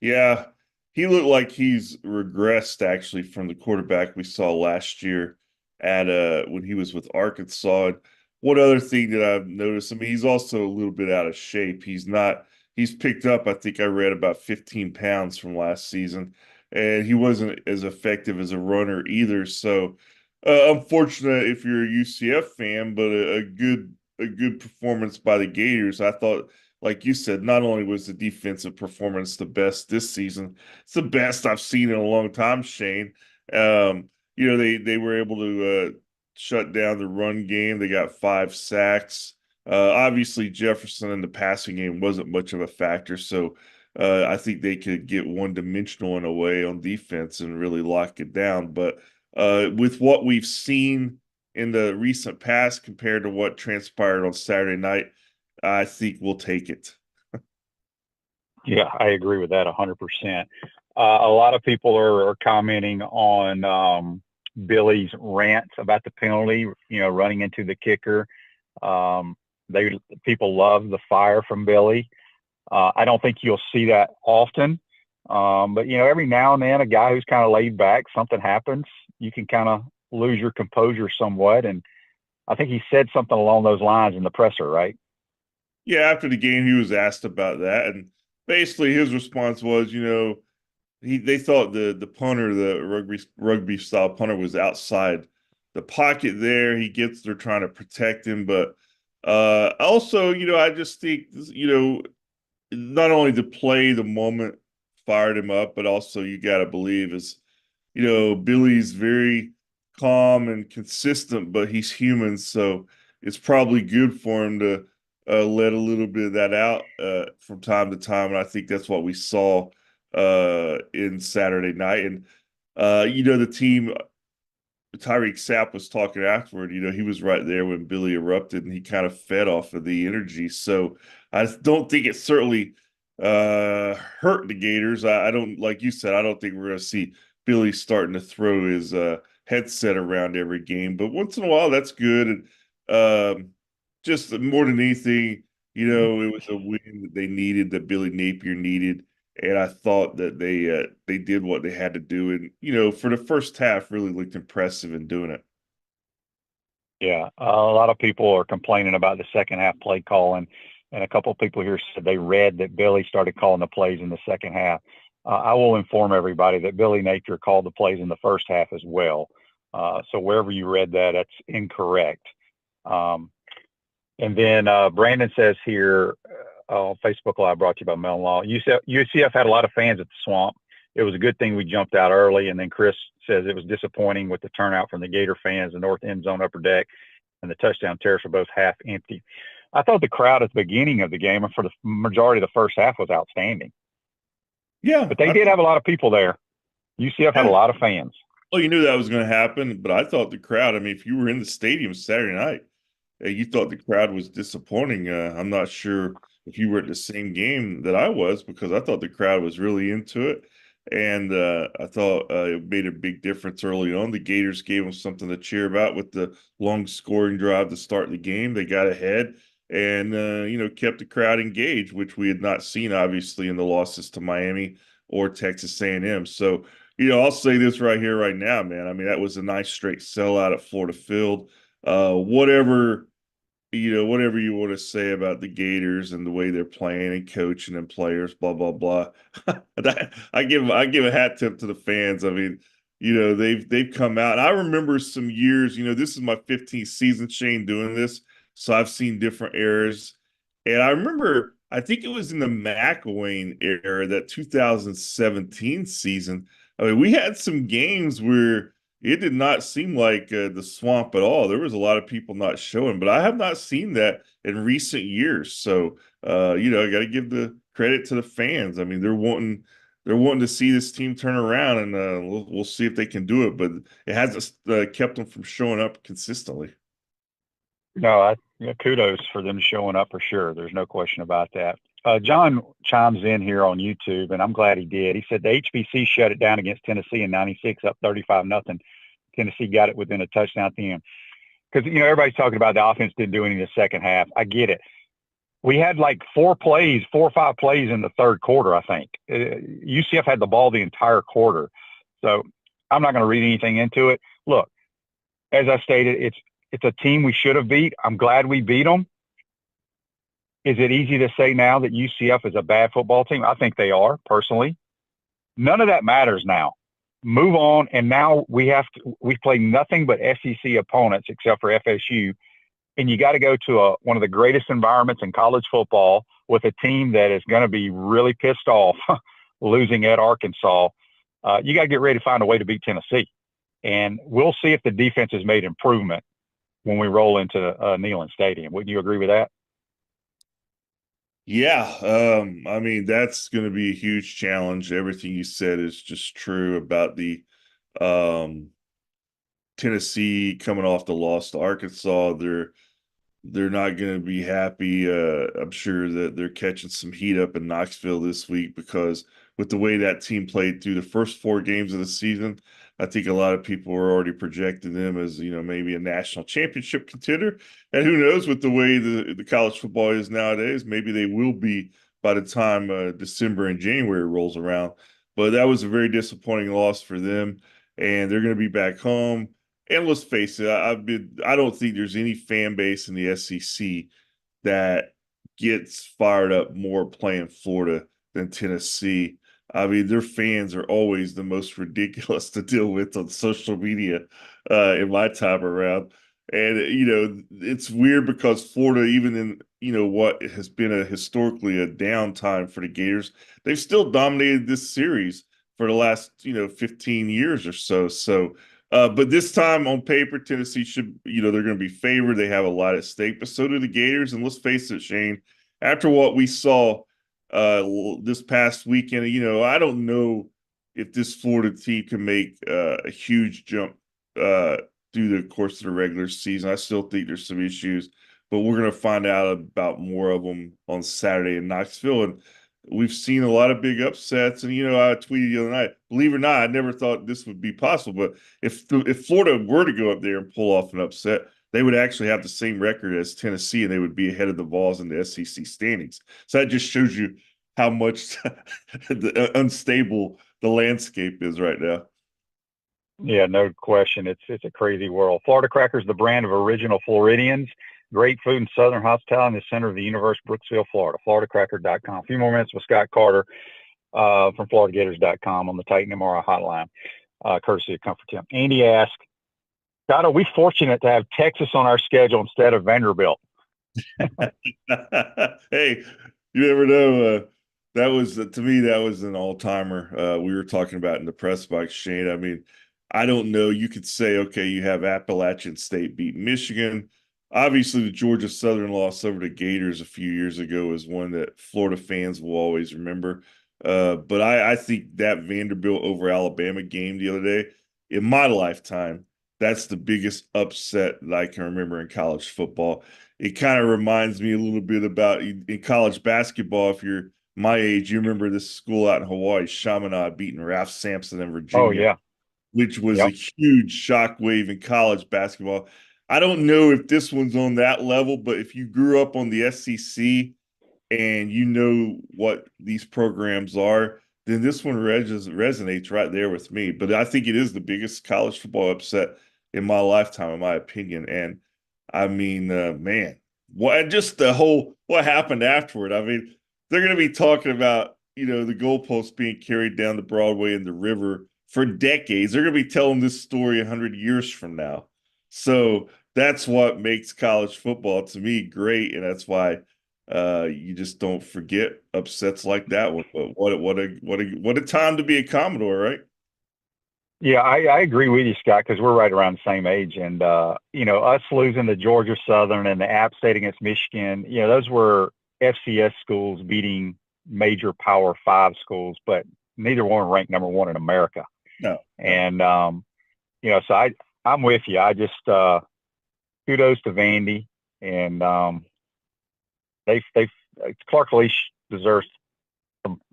Yeah. He looked like he's regressed actually from the quarterback we saw last year at when he was with Arkansas. And one other thing that I've noticed, I mean, he's also a little bit out of shape. He's picked up, I think I read, about 15 pounds from last season, and he wasn't as effective as a runner either. So unfortunate if you're a UCF fan, but a good performance by the Gators. I thought, like you said, not only was the defensive performance the best this season, it's the best I've seen in a long time, Shane. They were able to shut down the run game. They got 5 sacks. Obviously, Jefferson in the passing game wasn't much of a factor, so I think they could get one-dimensional in a way on defense and really lock it down. But with what we've seen in the recent past compared to what transpired on Saturday night, I think we'll take it. Yeah, I agree with that 100%. A lot of people are commenting on Billy's rant about the penalty, running into the kicker. People love the fire from Billy. I don't think you'll see that often. But every now and then, a guy who's kind of laid back, something happens, you can kind of lose your composure somewhat. And I think he said something along those lines in the presser, right? Yeah, after the game, he was asked about that, and basically his response was, they thought the punter, the rugby style punter, was outside the pocket there. They're trying to protect him, but also, I just think, not only the play, the moment fired him up, but also you got to believe Billy's very calm and consistent, but he's human, so it's probably good for him to let a little bit of that out from time to time, and I think that's what we saw in Saturday night. And the team, Tyreek Sapp was talking afterward. He was right there when Billy erupted, and he kind of fed off of the energy. So I don't think it certainly hurt the Gators. I don't, like you said, I don't think we're going to see Billy starting to throw his headset around every game, but once in a while, that's good. And just more than anything, it was a win that they needed, that Billy Napier needed. And I thought that they did what they had to do. And, for the first half, really looked impressive in doing it. Yeah, a lot of people are complaining about the second half play calling. And a couple of people here said they read that Billy started calling the plays in the second half. I will inform everybody that Billy Napier called the plays in the first half as well. So wherever you read that, that's incorrect. And then Brandon says here on Facebook Live, brought to you by Mellon Law, UCF had a lot of fans at the Swamp. It was a good thing we jumped out early. And then Chris says it was disappointing with the turnout from the Gator fans, the north end zone upper deck, and the touchdown terrace were both half empty. I thought the crowd at the beginning of the game and for the majority of the first half was outstanding. Yeah. But they did have a lot of people there. UCF had a lot of fans. Well, you knew that was going to happen, but I thought the crowd, I mean, if you were in the stadium Saturday night, you thought the crowd was disappointing. I'm not sure if you were at the same game that I was, because I thought the crowd was really into it. And I thought it made a big difference early on. The Gators gave them something to cheer about with the long scoring drive to start the game. They got ahead and, kept the crowd engaged, which we had not seen, obviously, in the losses to Miami or Texas A&M. So, I'll say this right here, right now, man. I mean, that was a nice straight sellout at Florida Field. Whatever you want to say about the Gators and the way they're playing and coaching and players, blah, blah, blah. I give a hat tip to the fans. I mean, they've come out. And I remember some years, this is my 15th season, Shane, doing this. So I've seen different eras. And I remember I think it was in the McElwain era, that 2017 season. I mean, we had some games where it did not seem like the swamp at all. There was a lot of people not showing, but I have not seen that in recent years. So, I got to give the credit to the fans. I mean, they're wanting to see this team turn around, and we'll see if they can do it. But it hasn't kept them from showing up consistently. No, kudos for them showing up for sure. There's no question about that. John chimes in here on YouTube, and I'm glad he did. He said the HBC shut it down against Tennessee in '96, up 35-0. Tennessee got it within a touchdown at the end. Because, everybody's talking about the offense didn't do anything in the second half. I get it. We had like 4 or 5 plays in the third quarter, I think. UCF had the ball the entire quarter. So I'm not going to read anything into it. Look, as I stated, it's a team we should have beat. I'm glad we beat them. Is it easy to say now that UCF is a bad football team? I think they are, personally. None of that matters now. Move on, and now we play nothing but SEC opponents except for FSU, and you got to go to one of the greatest environments in college football with a team that is going to be really pissed off losing at Arkansas. You got to get ready to find a way to beat Tennessee, and we'll see if the defense has made improvement when we roll into Neyland Stadium. Wouldn't you agree with that? Yeah, I mean, that's going to be a huge challenge. Everything you said is just true about the Tennessee coming off the loss to Arkansas. They're not going to be happy. I'm sure that they're catching some heat up in Knoxville this week, because with the way that team played through the first 4 games of the season, I think a lot of people were already projecting them as, maybe a national championship contender. And who knows, with the way the college football is nowadays, maybe they will be by the time December and January rolls around. But that was a very disappointing loss for them, and they're going to be back home. And let's face it, I don't think there's any fan base in the SEC that gets fired up more playing Florida than Tennessee. I mean, their fans are always the most ridiculous to deal with on social media in my time around. And, it's weird because Florida, even in, what has been historically a downtime for the Gators, they've still dominated this series for the last, 15 years or so. So, but this time on paper, Tennessee should, they're going to be favored. They have a lot at stake, but so do the Gators. And let's face it, Shane, after what we saw this past weekend, I don't know if this Florida team can make a huge jump through the course of the regular season. I still think there's some issues, but we're going to find out about more of them on Saturday in Knoxville. And we've seen a lot of big upsets. And, I tweeted the other night, believe it or not, I never thought this would be possible. But if Florida were to go up there and pull off an upset, they would actually have the same record as Tennessee, and they would be ahead of the Vols in the SEC standings. So that just shows you how much unstable the landscape is right now. Yeah, no question. It's a crazy world. Florida Crackers, the brand of original Floridians. Great food and Southern hospitality in the center of the universe, Brooksville, Florida. FloridaCracker.com. A few more minutes with Scott Carter from FloridaGators.com on the Titan MRI hotline, courtesy of Comfort Tim. Andy asked, God, are we fortunate to have Texas on our schedule instead of Vanderbilt? Hey, you never know. That was, to me, that was an all-timer. We were talking about in the press box, Shane. I mean, I don't know. You could say, okay, you have Appalachian State beat Michigan. Obviously, the Georgia Southern loss over the Gators a few years ago is one that Florida fans will always remember. But I think that Vanderbilt over Alabama game the other day, in my lifetime, that's the biggest upset that I can remember in college football. It kind of reminds me a little bit about in college basketball. If you're my age, you remember this school out in Hawaii, Chaminade, beating Ralph Sampson in Virginia. Oh, yeah. Which was a huge shockwave in college basketball. I don't know if this one's on that level, but if you grew up on the SEC and you know what these programs are, then this one resonates right there with me. But I think it is the biggest college football upset in my lifetime, in my opinion. And I mean, man, what happened afterward? I mean, they're going to be talking about, the goalposts being carried down the Broadway and the river for decades. They're going to be telling this story 100 years from now. So that's what makes college football, to me, great. And that's why You just don't forget upsets like that one. But what a time to be a Commodore, right? Yeah, I agree with you, Scott, because we're right around the same age. And, us losing to Georgia Southern and the App State against Michigan, those were FCS schools beating major Power 5 schools, but neither one ranked number one in America. No. And, so I'm with you. I just kudos to Vandy. And Clark Leash deserves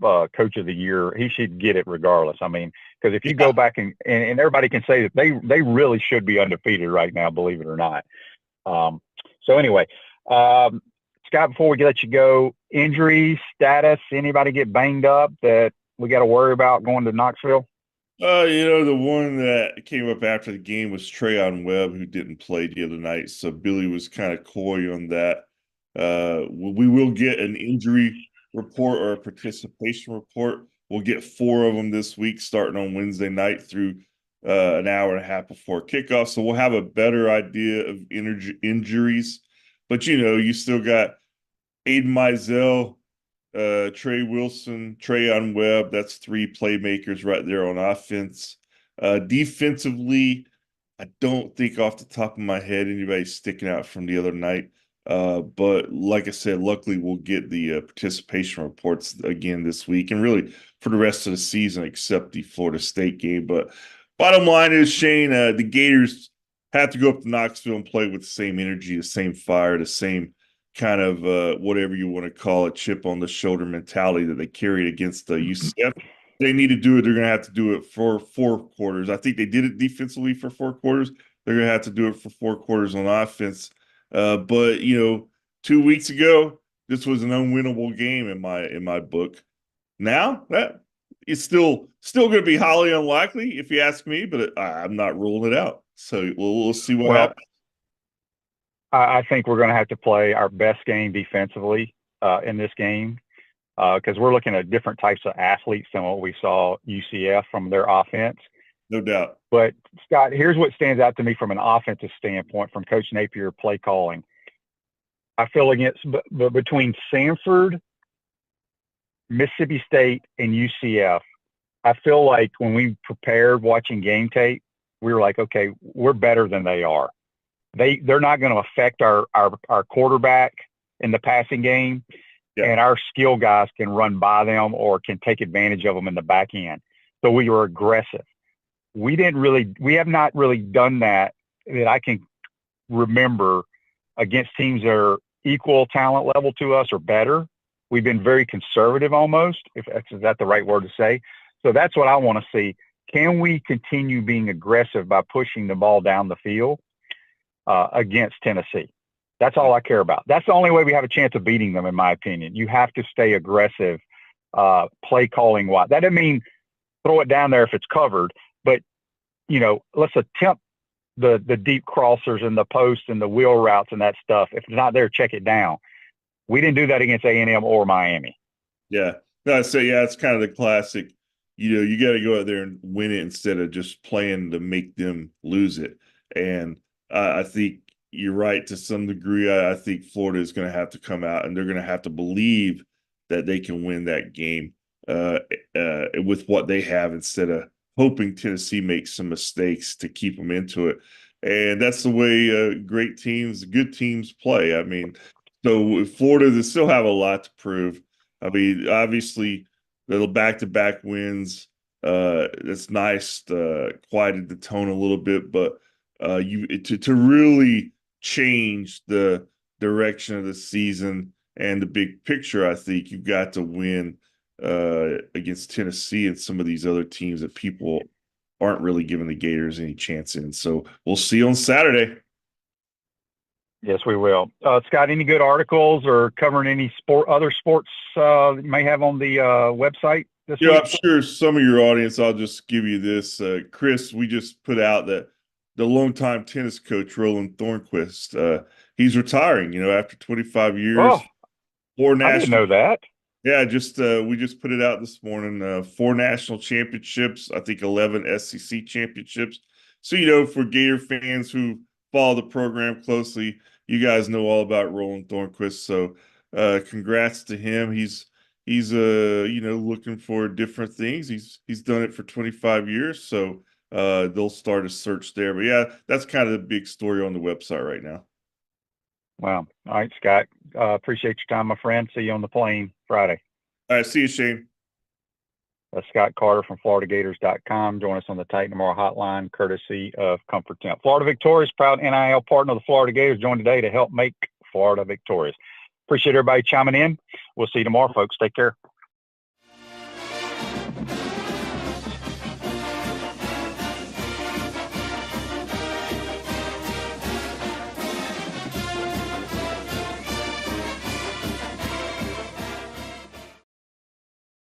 Coach of the Year. He should get it regardless. I mean, because if you go back and everybody can say that they really should be undefeated right now, believe it or not. So anyway, Scott, before we let you go, injury status, anybody get banged up that we got to worry about going to Knoxville? The one that came up after the game was Trayon Webb, who didn't play the other night. So Billy was kind of coy on that. We will get an injury report or a participation report. We'll get 4 of them this week, starting on Wednesday night through an hour and a half before kickoff. So we'll have a better idea of injuries. But, you still got Aiden Mizell, Trey Wilson, Trayon Webb. That's 3 playmakers right there on offense. Defensively, I don't think off the top of my head anybody's sticking out from the other night. But like I said, luckily we'll get the participation reports again this week and really for the rest of the season, except the Florida State game. But bottom line is, Shane, the Gators have to go up to Knoxville and play with the same energy, the same fire, the same kind of whatever you want to call it, chip on the shoulder mentality that they carried against the UCF. They need to do it. They're going to have to do it for 4 quarters. I think they did it defensively for 4 quarters. They're going to have to do it for 4 quarters on offense. But 2 weeks ago, this was an unwinnable game in my book. Now that it's still going to be highly unlikely, if you ask me. But I'm not ruling it out. So we'll see what happens. I think we're going to have to play our best game defensively in this game because we're looking at different types of athletes than what we saw UCF from their offense. No doubt. But, Scott, here's what stands out to me from an offensive standpoint from Coach Napier play calling. I feel between Samford, Mississippi State, and UCF, I feel like when we prepared watching game tape, we were like, okay, we're better than they are. They're not going to affect our quarterback in the passing game, and our skill guys can run by them or can take advantage of them in the back end. So we were aggressive. We have not really done that I can remember against teams that are equal talent level to us or better. We've been very conservative almost, is that the right word to say? So that's what I want to see. Can we continue being aggressive by pushing the ball down the field against Tennessee? That's all I care about. That's the only way we have a chance of beating them, in my opinion. You have to stay aggressive, play calling wise. That doesn't mean throw it down there if it's covered, but let's attempt the deep crossers and the posts and the wheel routes and that stuff. If it's not there, check it down. We didn't do that against A&M or Miami. Yeah. No, so it's kind of the classic. You got to go out there and win it instead of just playing to make them lose it. And I think you're right to some degree. I think Florida is going to have to come out and they're going to have to believe that they can win that game with what they have instead of hoping Tennessee makes some mistakes to keep them into it. And that's the way great teams, good teams play. I mean, so Florida, they still have a lot to prove. I mean, obviously, little back-to-back wins. It's nice, quieted the tone a little bit, but to really change the direction of the season and the big picture, I think you've got to win against Tennessee and some of these other teams that people aren't really giving the Gators any chance in. So we'll see on Saturday. Yes, we will. Scott, any good articles or covering any other sports you may have on the website this week? I'm sure some of your audience, I'll just give you this. Chris, we just put out that the longtime tennis coach, Roland Thornquist, he's retiring, after 25 years. Oh, 4 national. I didn't know that. Yeah, we just put it out this morning. 4 national championships, I think 11 SEC championships. So, for Gator fans who follow the program closely, you guys know all about Roland Thornquist. So congrats to him. He's looking for different things. He's done it for 25 years, so they'll start a search there. But yeah, that's kind of the big story on the website right now. Wow. All right, Scott. Appreciate your time, my friend. See you on the plane Friday. All right, see you, Shane. Scott Carter from FloridaGators.com. Join us on the Titan Tomorrow hotline, courtesy of Comfort Temp. Florida Victorious, proud NIL partner of the Florida Gators, joined today to help make Florida victorious. Appreciate everybody chiming in. We'll see you tomorrow, folks. Take care.